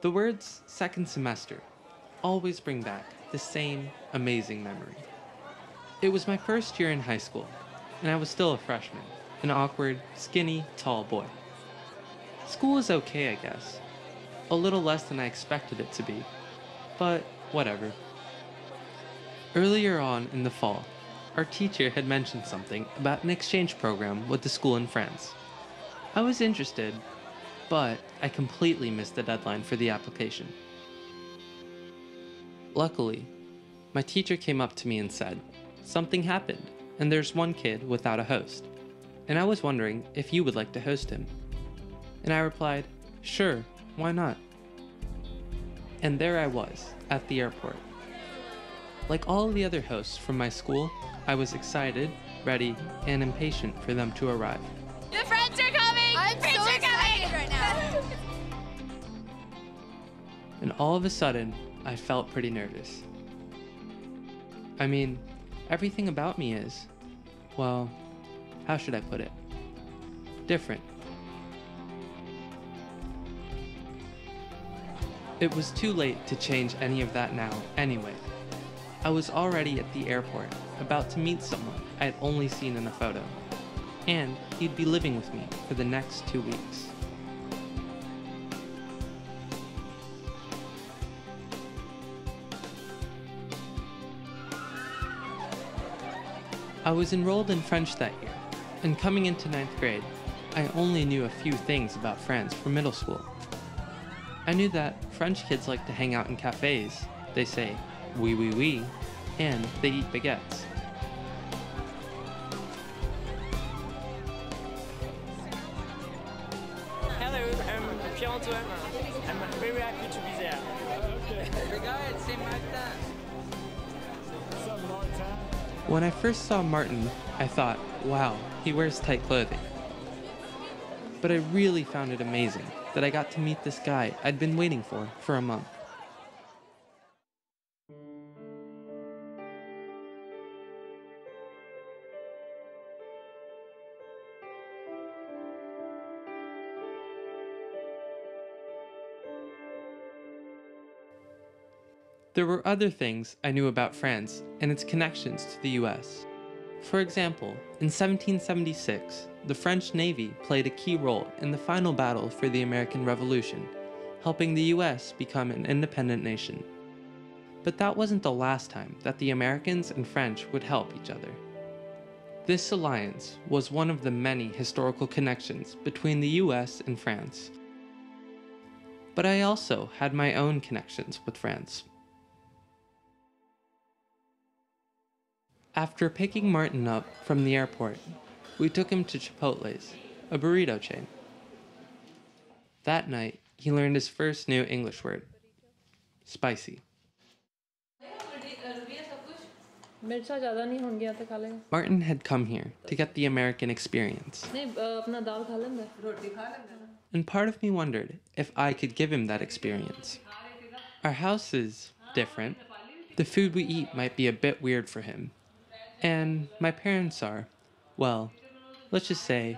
The words second semester always bring back the same amazing memory. It was my first year in high school, and I was still a freshman, an awkward, skinny, tall boy. School was okay, I guess. A little less than I expected it to be, but whatever. Earlier on in the fall, our teacher had mentioned something about an exchange program with the school in France. I was interested, but I completely missed the deadline for the application. Luckily, my teacher came up to me and said, "Something happened, and there's one kid without a host, and I was wondering if you would like to host him." And I replied, "Sure, why not?" And there I was, at the airport. Like all the other hosts from my school, I was excited, ready, and impatient for them to arrive. The friends are coming! I'm friends so excited right now! And all of a sudden, I felt pretty nervous. I mean, everything about me is, well, how should I put it? Different. It was too late to change any of that now, anyway. I was already at the airport, about to meet someone I had only seen in a photo, and he'd be living with me for the next 2 weeks. I was enrolled in French that year, and coming into 9th grade, I only knew a few things about France from middle school. I knew that French kids like to hang out in cafes, they say oui oui oui, and they eat baguettes. Hello, I'm Pierre-Antoine. I'm very happy to be there. When I first saw Martin, I thought, wow, he wears tight clothing. But I really found it amazing that I got to meet this guy I'd been waiting for a month. There were other things I knew about France and its connections to the US. For example, in 1776, the French Navy played a key role in the final battle for the American Revolution, helping the US become an independent nation. But that wasn't the last time that the Americans and French would help each other. This alliance was one of the many historical connections between the US and France. But I also had my own connections with France. After picking Martin up from the airport, we took him to Chipotle's, a burrito chain. That night, he learned his first new English word, spicy. Martin had come here to get the American experience. And part of me wondered if I could give him that experience. Our house is different. The food we eat might be a bit weird for him. And my parents are, well, let's just say,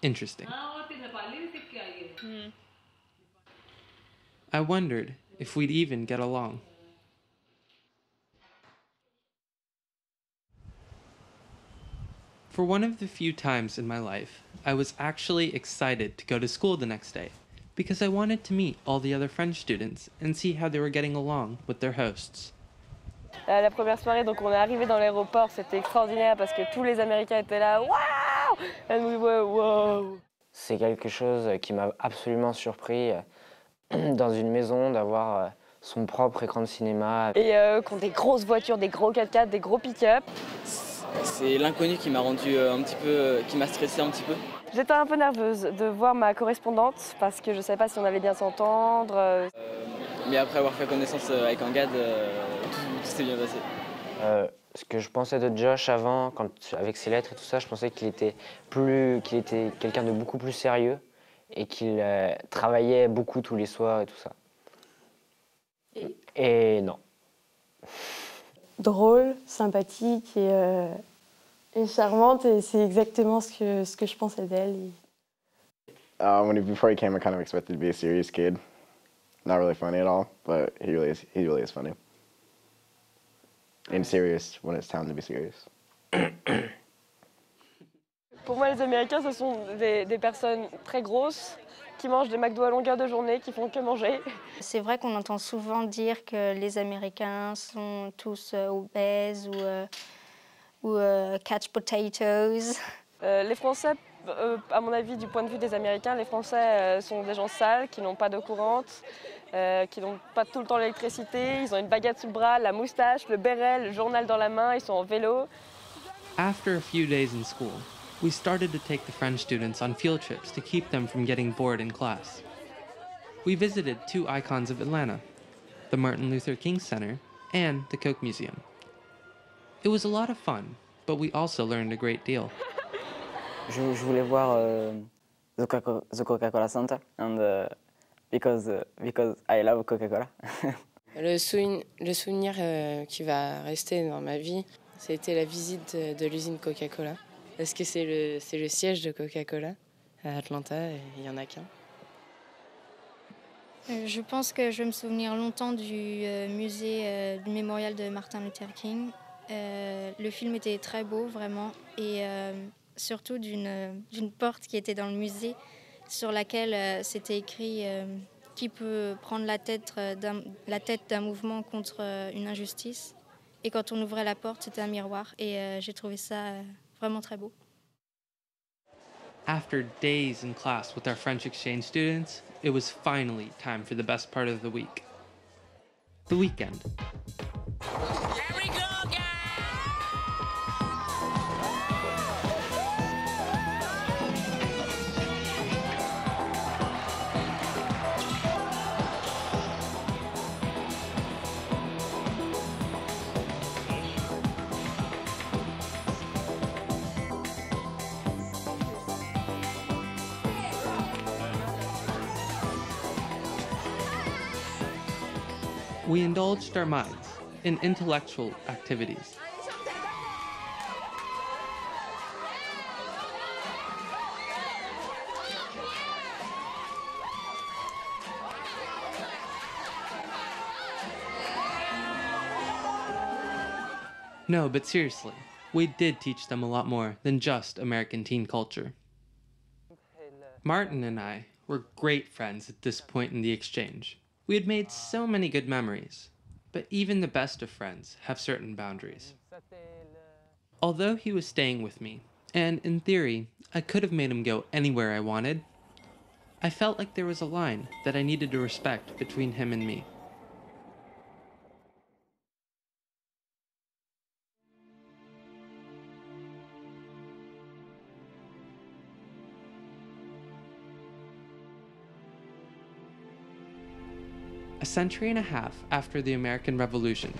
interesting. I wondered if we'd even get along. For one of the few times in my life, I was actually excited to go to school the next day because I wanted to meet all the other French students and see how they were getting along with their hosts. La première soirée, donc on est arrivé dans l'aéroport, c'était extraordinaire parce que tous les Américains étaient là, waouh! And we were wow! C'est quelque chose qui m'a absolument surpris dans une maison d'avoir son propre écran de cinéma. Et qui ont des grosses voitures, des gros 4x4, des gros pick-up. C'est l'inconnu qui m'a rendu un petit peu, qui m'a stressé un petit peu. J'étais un peu nerveuse de voir ma correspondante parce que je ne savais pas si on allait bien s'entendre. Mais après avoir fait connaissance avec Angad, tout s'est bien passé. Ce que je pensais de Josh avant, avec ses lettres et tout ça, je pensais qu'il était quelqu'un de beaucoup plus sérieux et qu'il travaillait beaucoup tous les soirs et tout ça. Et non. Drôle, sympathique et charmante, et c'est exactement ce que je pensais d'elle. Before he came, I kind of expected to be a serious kid. not really funny at all, but he really is funny. And serious when it's time to be serious. Pour moi, les Américains, ce sont des personnes très grosses qui mangent des McDo à longueur de journée, qui font que manger. C'est vrai qu'on entend souvent dire que les Américains sont tous obèses ou catch potatoes. Les Français, à mon avis, du point de vue des Américains, les Français sont des gens sales, qui n'ont pas d'eau courante, qui n'ont pas tout le temps l'électricité, ils ont une baguette sous le bras, la moustache, le béret, le journal dans la main, ils sont en vélo. After a few days in school, we started to take the French students on field trips to keep them from getting bored in class. We visited two icons of Atlanta, the Martin Luther King Center and the Coke Museum. It was a lot of fun, but we also learned a great deal. Je voulais voir the Coca-Cola Center, and because I love Coca-Cola. Le souvenir qui va rester dans ma vie, c'était la visite de l'usine Coca-Cola. Parce que c'est le siège de Coca-Cola à Atlanta et il n'y en a qu'un. Je pense que je vais me souvenir longtemps du musée du mémorial de Martin Luther King. Le film était très beau, vraiment, et surtout d'une porte qui était dans le musée sur laquelle c'était écrit qui peut prendre la tête d'un mouvement contre une injustice. Et quand on ouvrait la porte, c'était un miroir, et j'ai trouvé ça vraiment très beau. After days in class with our French exchange students, it was finally time for the best part of the week. The weekend. Here we go, guys! We indulged our minds in intellectual activities. No, but seriously, we did teach them a lot more than just American teen culture. Martin and I were great friends at this point in the exchange. We had made so many good memories, but even the best of friends have certain boundaries. Although he was staying with me, and in theory, I could have made him go anywhere I wanted, I felt like there was a line that I needed to respect between him and me. A century and a half after the American Revolution,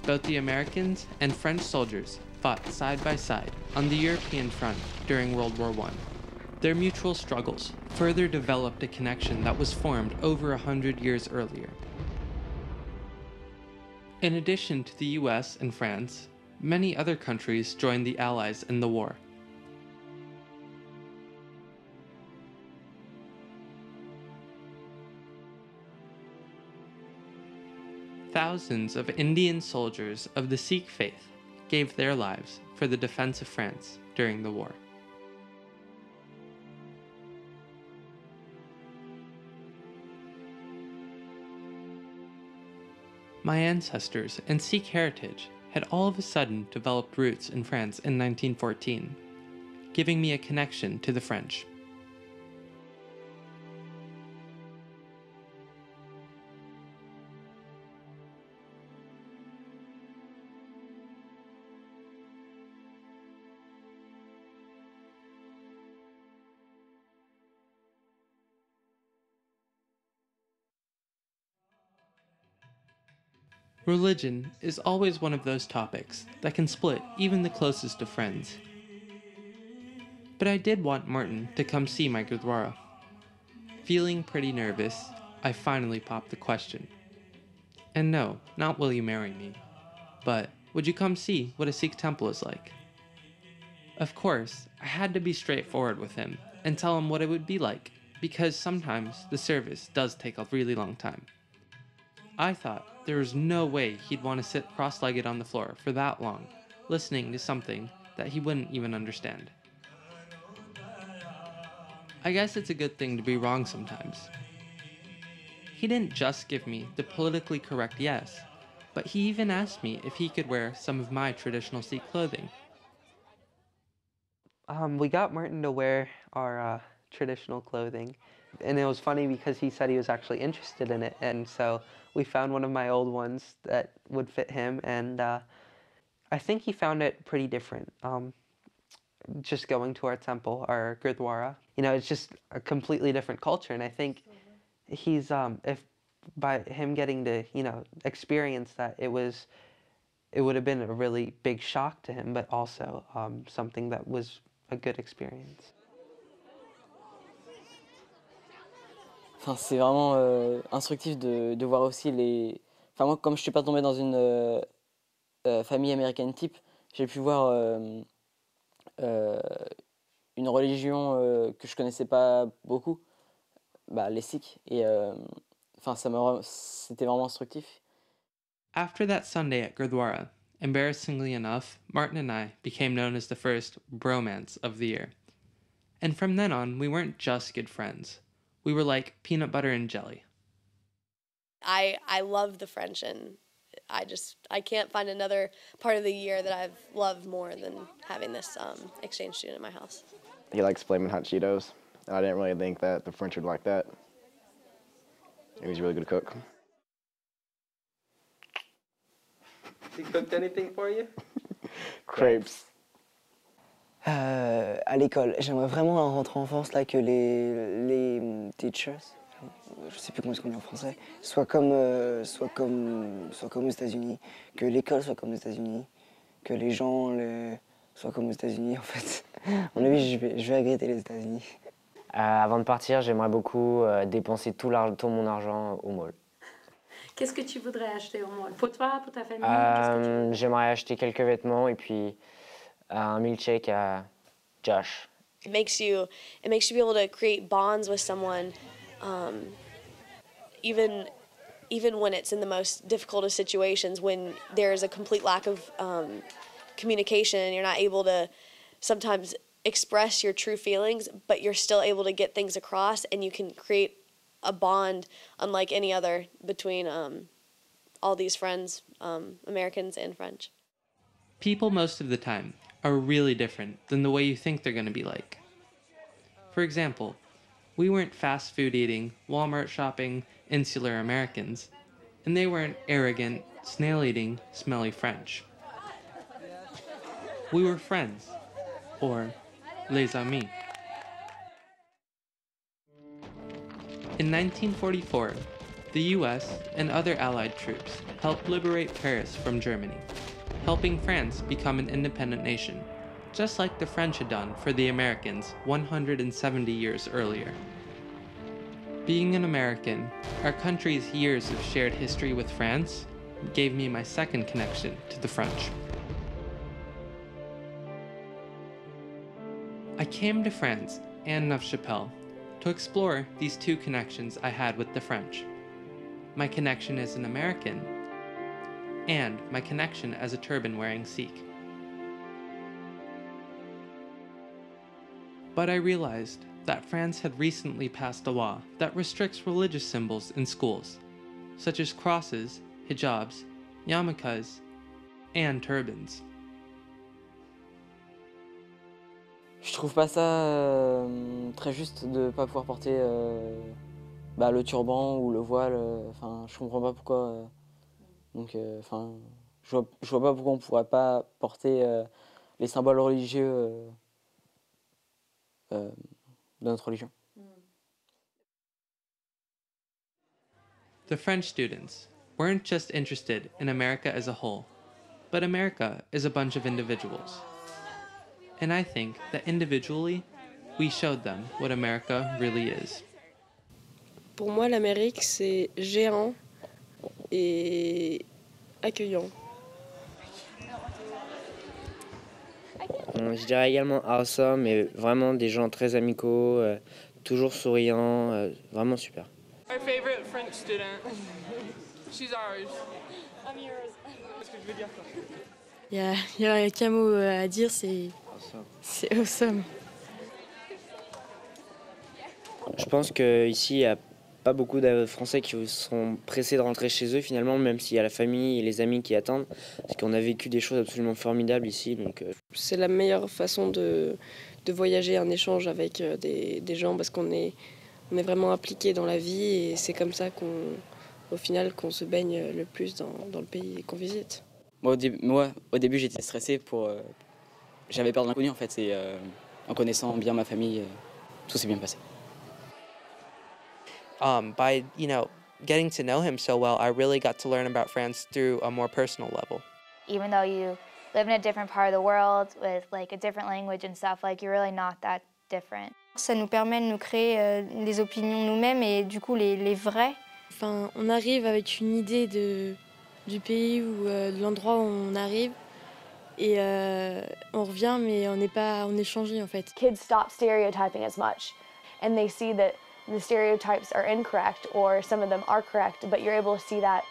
both the Americans and French soldiers fought side by side on the European front during World War I. Their mutual struggles further developed a connection that was formed over 100 years earlier. In addition to the US and France, many other countries joined the Allies in the war. Thousands of Indian soldiers of the Sikh faith gave their lives for the defense of France during the war. My ancestors and Sikh heritage had all of a sudden developed roots in France in 1914, giving me a connection to the French. Religion is always one of those topics that can split even the closest of friends. But I did want Martin to come see my Gurdwara. Feeling pretty nervous, I finally popped the question. And no, not will you marry me, but would you come see what a Sikh temple is like? Of course, I had to be straightforward with him and tell him what it would be like, because sometimes the service does take a really long time. I thought there was no way he'd want to sit cross-legged on the floor for that long, listening to something that he wouldn't even understand. I guess it's a good thing to be wrong sometimes. He didn't just give me the politically correct yes, but he even asked me if he could wear some of my traditional Sikh clothing. We got Martin to wear our traditional clothing, and it was funny because he said he was actually interested in it, and so we found one of my old ones that would fit him, and I think he found it pretty different. Just going to our temple, our Gurdwara, it's just a completely different culture, and I think he's if by him getting to experience that, it would have been a really big shock to him, but also something that was a good experience. Enfin, c'est vraiment instructif de voir aussi les... Enfin, moi, comme je suis pas tombé dans une famille américaine type, j'ai pu voir une religion que je connaissais pas beaucoup, les Sikhs, et enfin, c'était vraiment instructif. After that Sunday at Gurdwara, embarrassingly enough, Martin and I became known as the first bromance of the year. And from then on, we weren't just good friends. We were like peanut butter and jelly. I love the French, and I can't find another part of the year that I've loved more than having this exchange student in my house. He likes flaming hot Cheetos. I didn't really think that the French would like that. He was a really good cook. He cooked anything for you? Crepes. À l'école, j'aimerais vraiment en rentrant en France là, que les teachers, je sais plus comment est-ce qu'on dit en français, soient comme aux États-Unis, que l'école soit comme aux États-Unis, que les gens soient comme aux États-Unis en fait. À mon avis, je vais regretter les États-Unis. Avant de partir, j'aimerais beaucoup dépenser tout mon argent au mall. Qu'est-ce que tu voudrais acheter au mall? Pour toi, pour ta famille? J'aimerais acheter quelques vêtements et puis un milkshake à Josh. It makes you be able to create bonds with someone, even when it's in the most difficult of situations, when there's a complete lack of communication and you're not able to sometimes express your true feelings, but you're still able to get things across, and you can create a bond unlike any other between all these friends, Americans and French. People most of the time are really different than the way you think they're going to be like. For example, we weren't fast food eating, Walmart shopping, insular Americans, and they weren't arrogant, snail eating, smelly French. We were friends, or les amis. In 1944, the US and other Allied troops helped liberate Paris from Germany, helping France become an independent nation, just like the French had done for the Americans 170 years earlier. Being an American, our country's years of shared history with France gave me my second connection to the French. I came to France and Neuf-Chapelle to explore these two connections I had with the French. My connection as an American, and my connection as a turban-wearing Sikh. But I realized that France had recently passed a law that restricts religious symbols in schools, such as crosses, hijabs, yarmulkes, and turbans. Je trouve pas ça très juste de pas pouvoir porter le turban ou le voile. Enfin, je comprends pas pourquoi. Donc, enfin, je vois pas pourquoi on pourrait pas porter les symboles religieux de notre religion. The French students weren't just interested in America as a whole, but America is a bunch of individuals. And I think that individually, we showed them what America really is. Pour moi, l'Amérique, c'est géant et accueillant. Je dirais également awesome, mais vraiment des gens très amicaux, toujours souriants, vraiment super. My favorite French student. She's Irish. I'm yours. Qu'est-ce que je veux dire quoi? Il y a qu'un mot à dire, c'est awesome. Je pense qu'ici, il n'y a pas beaucoup de Français qui sont pressés de rentrer chez eux finalement, même s'il y a la famille et les amis qui attendent, parce qu'on a vécu des choses absolument formidables ici. C'est la meilleure façon de voyager, un échange avec des gens, parce qu'on est vraiment impliqué dans la vie et c'est comme ça au final qu'on se baigne le plus dans le pays qu'on visite. Moi, au début, j'étais stressé j'avais peur de l'inconnu en fait, et en connaissant bien ma famille, tout s'est bien passé. By, getting to know him so well, I really got to learn about France through a more personal level. Even though you live in a different part of the world with like a different language and stuff, like you're really not that different. Ça nous permet de nous créer des opinions nous-mêmes et du coup les vraies. Enfin, on arrive avec une idée du pays ou de l'endroit où on arrive et on revient mais on est changé en fait. Kids stop stereotyping as much and they see that the stereotypes are incorrect or some of them are correct, but you're able to see that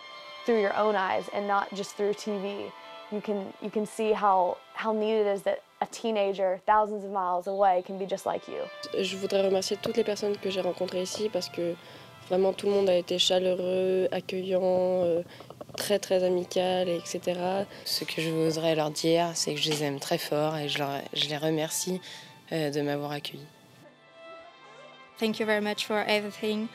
through your own eyes and not just through TV. You can see how neat it is that a teenager thousands of miles away can be just like you. Je voudrais remercier toutes les personnes que j'ai rencontrées ici parce que vraiment tout le monde a été chaleureux, accueillant, très très amical, etc. Ce que je voudrais leur dire, c'est que je les aime très fort et je les remercie de m'avoir accueilli. Thank you very much for everything.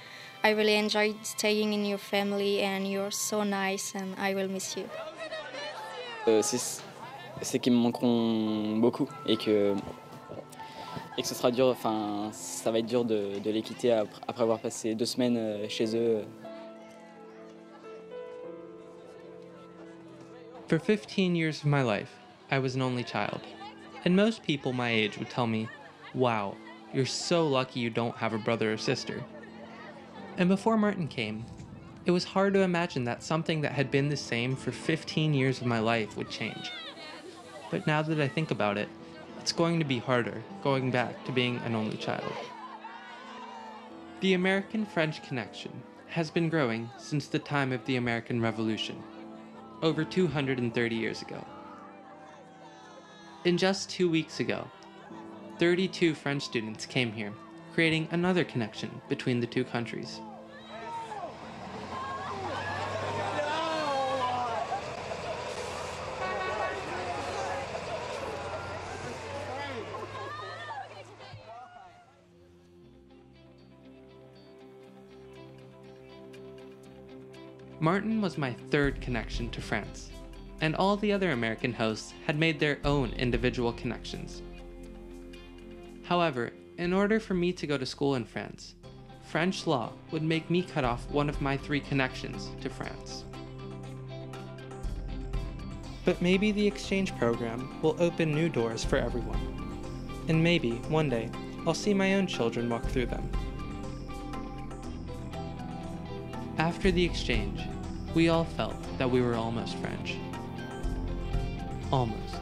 I really enjoyed staying in your family and you're so nice and I will miss you. C'est qu'ils me manqueront beaucoup et que ce sera dur, ça va être dur de les quitter après avoir passé 2 semaines chez eux. For 15 years of my life, I was an only child. And most people my age would tell me, wow, you're so lucky you don't have a brother or sister. And before Martin came, it was hard to imagine that something that had been the same for 15 years of my life would change. But now that I think about it, it's going to be harder going back to being an only child. The American-French connection has been growing since the time of the American Revolution, over 230 years ago. And just 2 weeks ago, 32 French students came here, creating another connection between the two countries. Martin was my third connection to France, and all the other American hosts had made their own individual connections. However, in order for me to go to school in France, French law would make me cut off one of my 3 connections to France. But maybe the exchange program will open new doors for everyone, and maybe one day I'll see my own children walk through them. After the exchange, we all felt that we were almost French. Almost.